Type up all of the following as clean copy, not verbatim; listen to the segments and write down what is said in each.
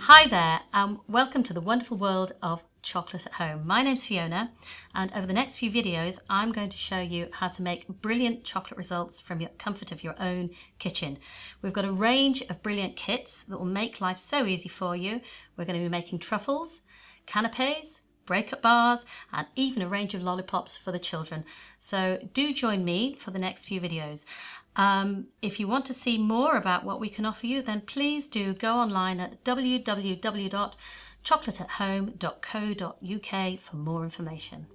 Hi there, and welcome to the wonderful world of chocolate at home. My name's Fiona, and over the next few videos I'm going to show you how to make brilliant chocolate results from your comfort of your own kitchen. We've got a range of brilliant kits that will make life so easy for you. We're going to be making truffles, canapes, breakup bars, and even a range of lollipops for the children. So do join me for the next few videos. If you want to see more about what we can offer you, then please do go online at www.chocolateathome.co.uk for more information.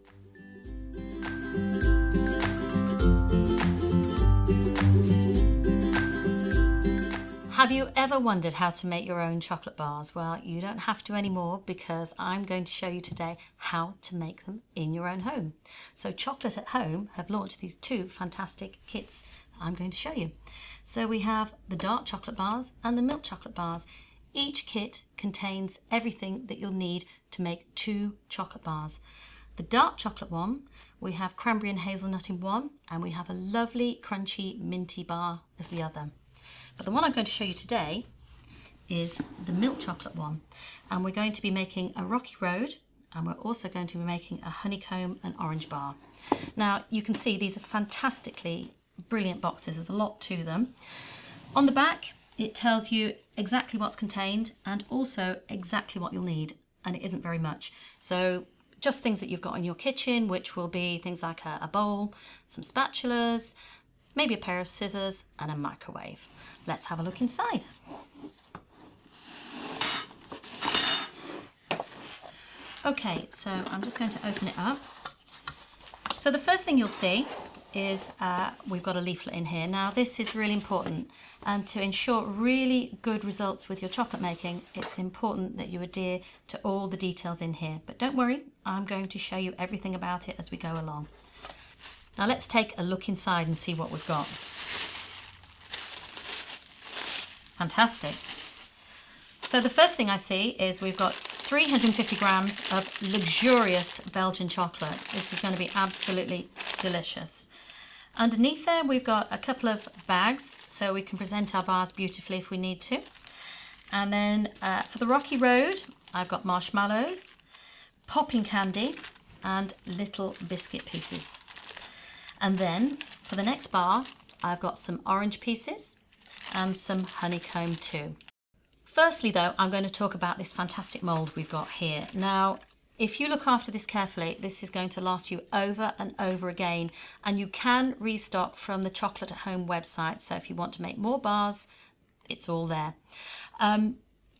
Have you ever wondered how to make your own chocolate bars? Well, you don't have to anymore, because I'm going to show you today how to make them in your own home. So Chocolate at Home have launched these two fantastic kits that I'm going to show you. So we have the dark chocolate bars and the milk chocolate bars. Each kit contains everything that you'll need to make two chocolate bars. The dark chocolate one, we have cranberry and hazelnut in one, and we have a lovely crunchy minty bar as the other. But the one I'm going to show you today is the milk chocolate one, and we're going to be making a rocky road, and we're also going to be making a honeycomb and orange bar. Now you can see these are fantastically brilliant boxes. There's a lot to them. On the back it tells you exactly what's contained and also exactly what you'll need, and it isn't very much. So just things that you've got in your kitchen, which will be things like a bowl, some spatulas, maybe a pair of scissors and a microwave. Let's have a look inside. Okay, so I'm just going to open it up. So the first thing you'll see is we've got a leaflet in here. Now this is really important, and to ensure really good results with your chocolate making, it's important that you adhere to all the details in here. But don't worry, I'm going to show you everything about it as we go along. Now let's take a look inside and see what we've got. Fantastic. So the first thing I see is we've got 350 grams of luxurious Belgian chocolate. This is going to be absolutely delicious. Underneath there we've got a couple of bags so we can present our bars beautifully if we need to. And then for the rocky road I've got marshmallows, popping candy and little biscuit pieces. And then for the next bar I've got some orange pieces and some honeycomb too. Firstly though, I'm going to talk about this fantastic mould we've got here. Now if you look after this carefully, this is going to last you over and over again, and you can restock from the Chocolate at Home website. So if you want to make more bars, it's all there.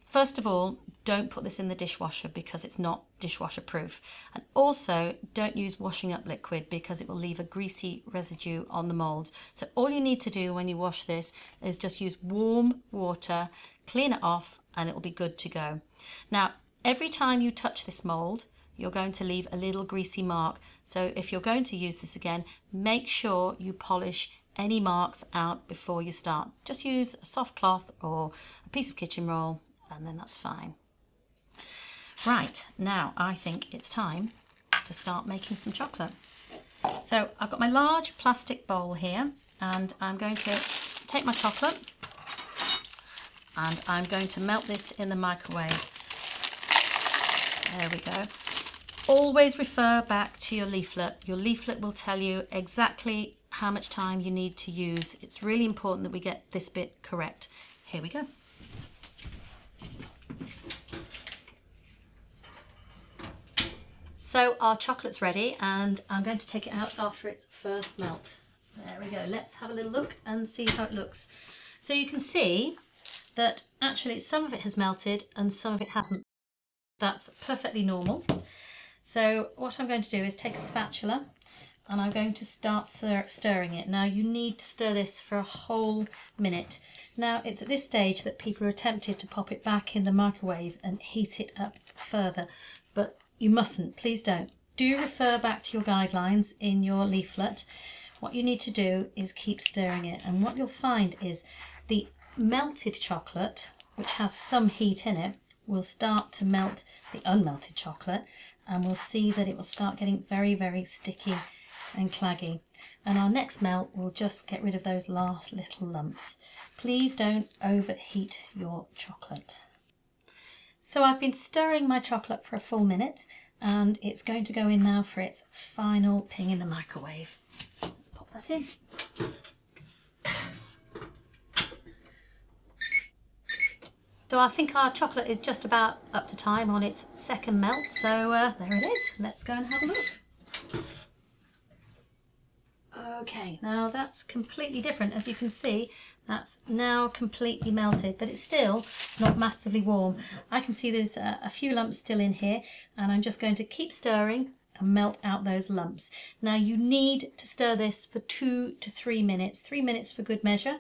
First of all, don't put this in the dishwasher because it's not dishwasher proof. And also don't use washing up liquid because it will leave a greasy residue on the mould. So all you need to do when you wash this is just use warm water, clean it off, and it will be good to go. Now, every time you touch this mould, you're going to leave a little greasy mark. So if you're going to use this again, make sure you polish any marks out before you start. Just use a soft cloth or a piece of kitchen roll, and then that's fine. Right, now I think it's time to start making some chocolate. So I've got my large plastic bowl here, and I'm going to take my chocolate and I'm going to melt this in the microwave. There we go. Always refer back to your leaflet. Your leaflet will tell you exactly how much time you need to use. It's really important that we get this bit correct. Here we go. So our chocolate's ready, and I'm going to take it out after its first melt. There we go. Let's have a little look and see how it looks. So you can see that actually some of it has melted and some of it hasn't. That's perfectly normal. So what I'm going to do is take a spatula and I'm going to start stirring it. Now you need to stir this for a whole minute. Now it's at this stage that people are tempted to pop it back in the microwave and heat it up further, but you mustn't, please don't. Do refer back to your guidelines in your leaflet. What you need to do is keep stirring it, and what you'll find is the melted chocolate, which has some heat in it, will start to melt the unmelted chocolate, and we'll see that it will start getting very, very sticky and claggy. And our next melt will just get rid of those last little lumps. Please don't overheat your chocolate. So I've been stirring my chocolate for a full minute and it's going to go in now for its final ping in the microwave. Let's pop that in. So I think our chocolate is just about up to time on its second melt, so there it is. Let's go and have a look. Okay, now that's completely different. As you can see, that's now completely melted, but it's still not massively warm. I can see there's a few lumps still in here, and I'm just going to keep stirring and melt out those lumps. Now you need to stir this for 2 to 3 minutes, 3 minutes for good measure.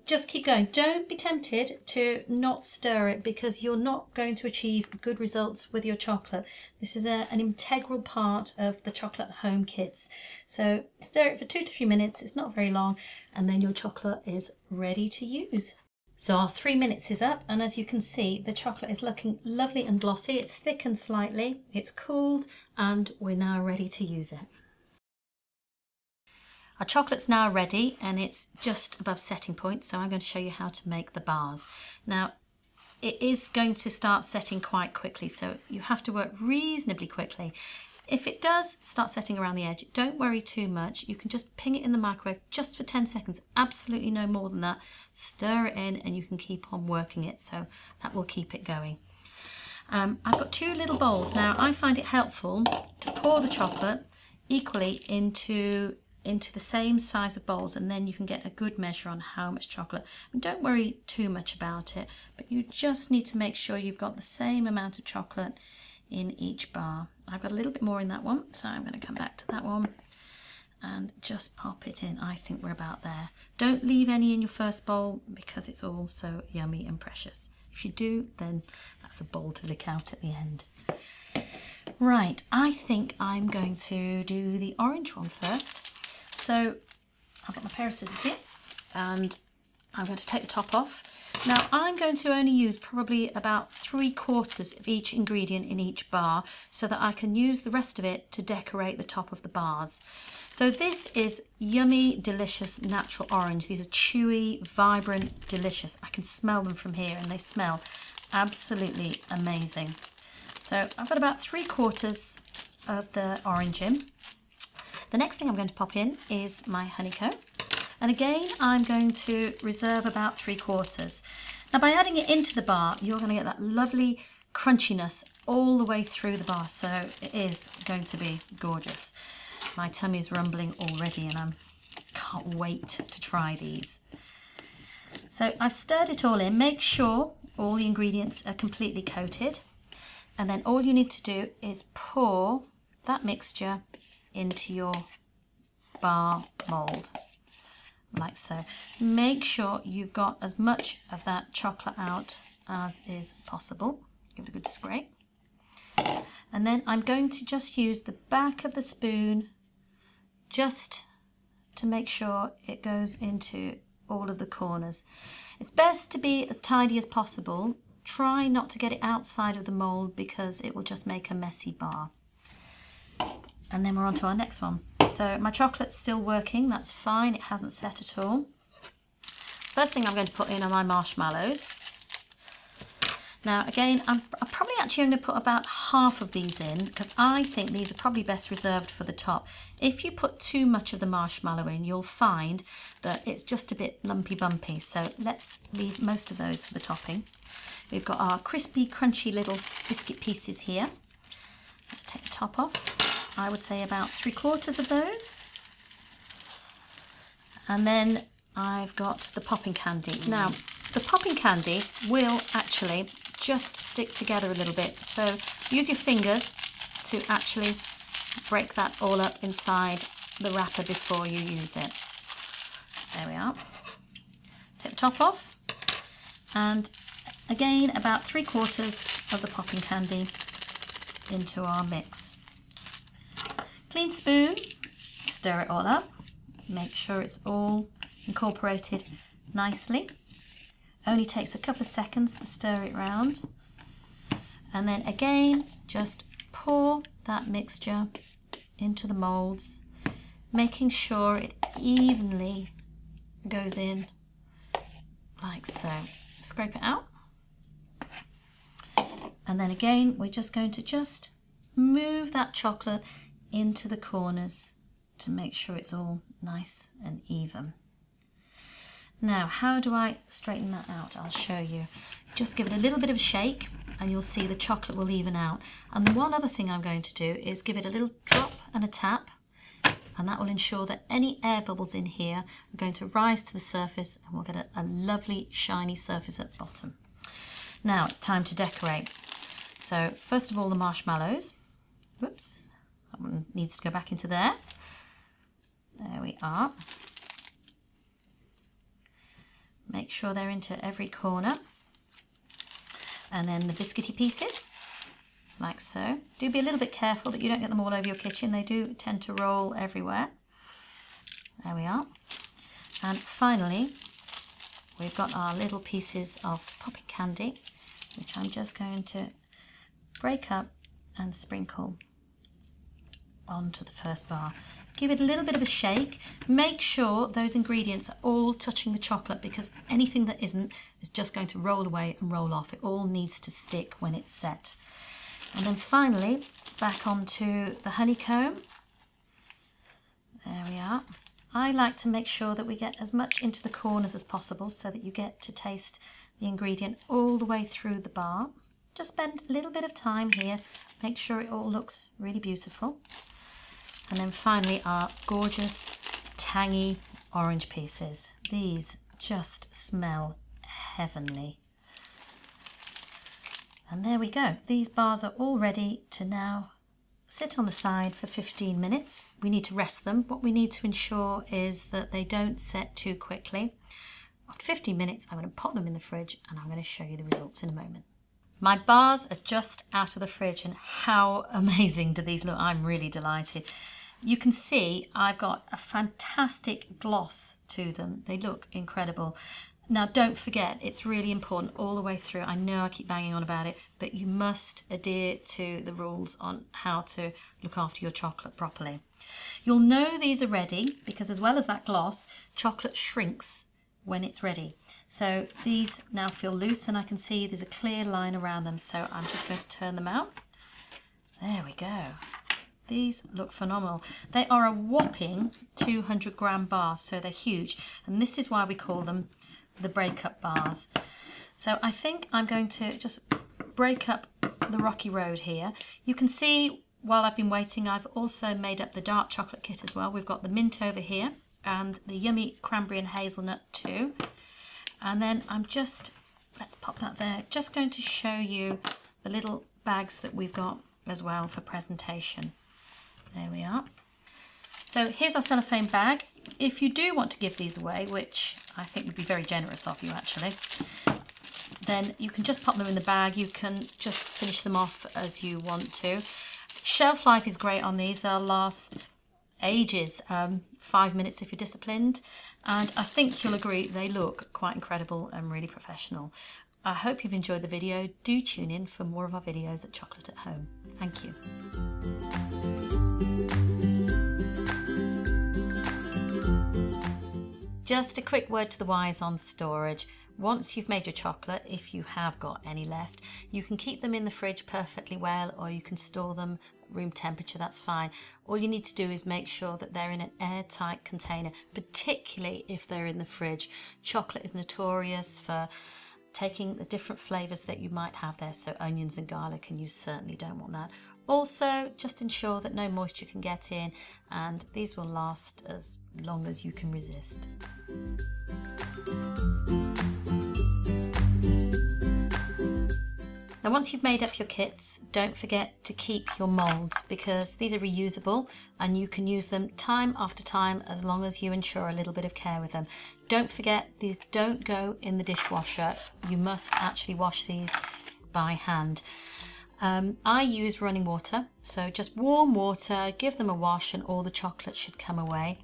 Just keep going. Don't be tempted to not stir it because you're not going to achieve good results with your chocolate. This is an integral part of the chocolate home kits. So stir it for 2 to 3 minutes, it's not very long, and then your chocolate is ready to use. So our 3 minutes is up, and as you can see, the chocolate is looking lovely and glossy. It's thickened slightly, it's cooled, and we're now ready to use it. Our chocolate's now ready and it's just above setting point, so I'm going to show you how to make the bars. Now, it is going to start setting quite quickly, so you have to work reasonably quickly. If it does start setting around the edge, don't worry too much. You can just ping it in the microwave just for 10 seconds, absolutely no more than that. Stir it in and you can keep on working it, so that will keep it going. I've got 2 little bowls. Now, I find it helpful to pour the chocolate equally into the same size of bowls, and then you can get a good measure on how much chocolate. And don't worry too much about it, but you just need to make sure you've got the same amount of chocolate in each bar. I've got a little bit more in that one, so I'm going to come back to that one and just pop it in. I think we're about there. Don't leave any in your first bowl because it's all so yummy and precious. If you do, then that's a bowl to lick out at the end. Right, I think I'm going to do the orange one first. So I've got my pair of scissors here and I'm going to take the top off. Now I'm going to only use probably about 3/4 of each ingredient in each bar so that I can use the rest of it to decorate the top of the bars. So this is yummy, delicious natural orange. These are chewy, vibrant, delicious. I can smell them from here and they smell absolutely amazing. So I've got about 3/4 of the orange in. The next thing I'm going to pop in is my honeycomb. And again, I'm going to reserve about 3/4. Now by adding it into the bar, you're going to get that lovely crunchiness all the way through the bar. So it is going to be gorgeous. My tummy's rumbling already and I can't wait to try these. So I've stirred it all in. Make sure all the ingredients are completely coated. And then all you need to do is pour that mixture into your bar mould, like so. Make sure you've got as much of that chocolate out as is possible. Give it a good scrape. And then I'm going to just use the back of the spoon just to make sure it goes into all of the corners. It's best to be as tidy as possible. Try not to get it outside of the mould because it will just make a messy bar. And then we're on to our next one. So my chocolate's still working, that's fine, it hasn't set at all. First thing I'm going to put in are my marshmallows. Now again, I'm probably actually going to put about half of these in because I think these are probably best reserved for the top. If you put too much of the marshmallow in, you'll find that it's just a bit lumpy bumpy. So let's leave most of those for the topping. We've got our crispy, crunchy little biscuit pieces here. Let's take the top off. I would say about 3/4 of those. And then I've got the popping candy. Now, the popping candy will actually just stick together a little bit. So use your fingers to actually break that all up inside the wrapper before you use it. There we are. Take the top off. And again, about 3/4 of the popping candy into our mix. Clean spoon, stir it all up, make sure it's all incorporated nicely. Only takes a couple of seconds to stir it round. And then again, just pour that mixture into the moulds, making sure it evenly goes in like so. Scrape it out. And then again, we're just going to move that chocolate into the corners to make sure it's all nice and even. Now, how do I straighten that out? I'll show you. Just give it a little bit of a shake and you'll see the chocolate will even out. And one other thing I'm going to do is give it a little drop and a tap, and that will ensure that any air bubbles in here are going to rise to the surface and we'll get a lovely shiny surface at the bottom. Now it's time to decorate. So first of all, the marshmallows. Whoops, that one needs to go back into there. There we are. Make sure they're into every corner. And then the biscuity pieces, like so. Do be a little bit careful that you don't get them all over your kitchen. They do tend to roll everywhere. There we are. And finally, we've got our little pieces of popping candy, which I'm just going to break up and sprinkle onto the first bar. Give it a little bit of a shake. Make sure those ingredients are all touching the chocolate, because anything that isn't is just going to roll away and roll off. It all needs to stick when it's set. And then finally, back onto the honeycomb. There we are. I like to make sure that we get as much into the corners as possible so that you get to taste the ingredient all the way through the bar. Just spend a little bit of time here. Make sure it all looks really beautiful. And then finally, our gorgeous, tangy orange pieces. These just smell heavenly. And there we go. These bars are all ready to now sit on the side for 15 minutes. We need to rest them. What we need to ensure is that they don't set too quickly. After 15 minutes, I'm going to pop them in the fridge and I'm going to show you the results in a moment. My bars are just out of the fridge, and how amazing do these look? I'm really delighted. You can see I've got a fantastic gloss to them. They look incredible. Now don't forget, it's really important all the way through. I know I keep banging on about it, but you must adhere to the rules on how to look after your chocolate properly. You'll know these are ready because, as well as that gloss, chocolate shrinks when it's ready. So these now feel loose and I can see there's a clear line around them, so I'm just going to turn them out. There we go. These look phenomenal. They are a whopping 200 gram bars, so they're huge, and this is why we call them the breakup bars. So I think I'm going to just break up the rocky road here. You can see while I've been waiting, I've also made up the dark chocolate kit as well. We've got the mint over here and the yummy cranberry and hazelnut too. And then I'm just, let's pop that there, just going to show you the little bags that we've got as well for presentation. There we are. So here's our cellophane bag. If you do want to give these away, which I think would be very generous of you actually, then you can just pop them in the bag. You can just finish them off as you want to. Shelf life is great on these. They'll last ages, 5 minutes if you're disciplined. And I think you'll agree they look quite incredible and really professional. I hope you've enjoyed the video. Do tune in for more of our videos at Chocolate at Home. Thank you. Just a quick word to the wise on storage. Once you've made your chocolate, if you have got any left, you can keep them in the fridge perfectly well, or you can store them room temperature, that's fine. All you need to do is make sure that they're in an airtight container, particularly if they're in the fridge. Chocolate is notorious for taking the different flavours that you might have there, so onions and garlic, and you certainly don't want that. Also, just ensure that no moisture can get in, and these will last as long as you can resist. Now, once you've made up your kits, don't forget to keep your moulds, because these are reusable and you can use them time after time as long as you ensure a little bit of care with them. Don't forget, these don't go in the dishwasher. You must actually wash these by hand. I use running water, so just warm water, give them a wash and all the chocolate should come away.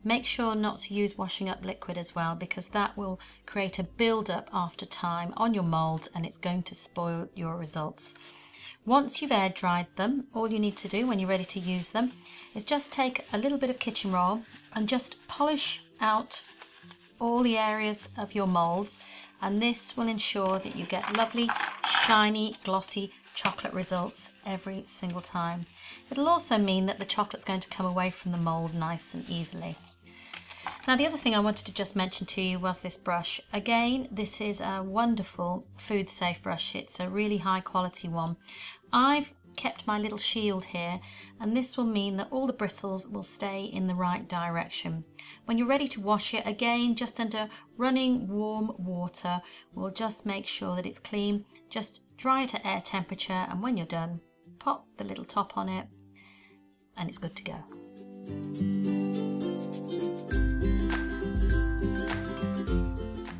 Make sure not to use washing up liquid as well, because that will create a build-up after time on your mould and it's going to spoil your results. Once you've air dried them, all you need to do when you're ready to use them is just take a little bit of kitchen roll and just polish out all the areas of your moulds, and this will ensure that you get lovely, shiny, glossy chocolate results every single time. It'll also mean that the chocolate's going to come away from the mould nice and easily. Now the other thing I wanted to just mention to you was this brush. Again, this is a wonderful food safe brush. It's a really high quality one. I've kept my little shield here, and this will mean that all the bristles will stay in the right direction. When you're ready to wash it, again, just under running warm water, we'll just make sure that it's clean. Just dry it at air temperature, and when you're done, pop the little top on it and it's good to go.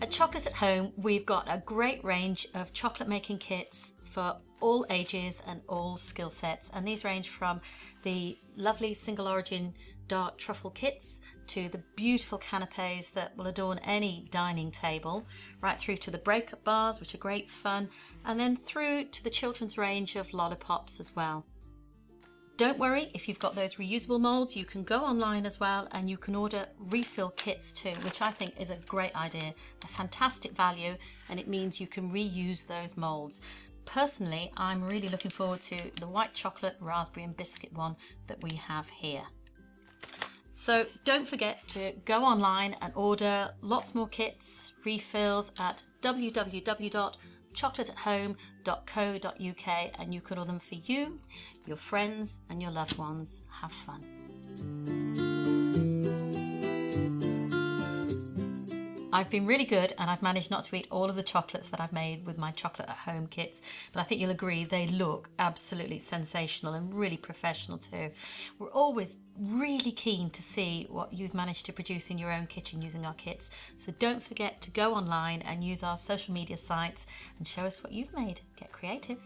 At Chocolate at Home, we've got a great range of chocolate making kits for all ages and all skill sets, and these range from the lovely single origin dark truffle kits to the beautiful canapes that will adorn any dining table, right through to the breakup bars, which are great fun, and then through to the children's range of lollipops as well. Don't worry, if you've got those reusable molds, you can go online as well and you can order refill kits too, which I think is a great idea, a fantastic value, and it means you can reuse those molds. Personally, I'm really looking forward to the white chocolate, raspberry and biscuit one that we have here. So don't forget to go online and order lots more kits, refills at www.chocolatehome.co.uk, and you can order them for you, your friends and your loved ones. Have fun. I've been really good and I've managed not to eat all of the chocolates that I've made with my Chocolate at Home kits, but I think you'll agree they look absolutely sensational and really professional too. We're always really keen to see what you've managed to produce in your own kitchen using our kits, so don't forget to go online and use our social media sites and show us what you've made. Get creative.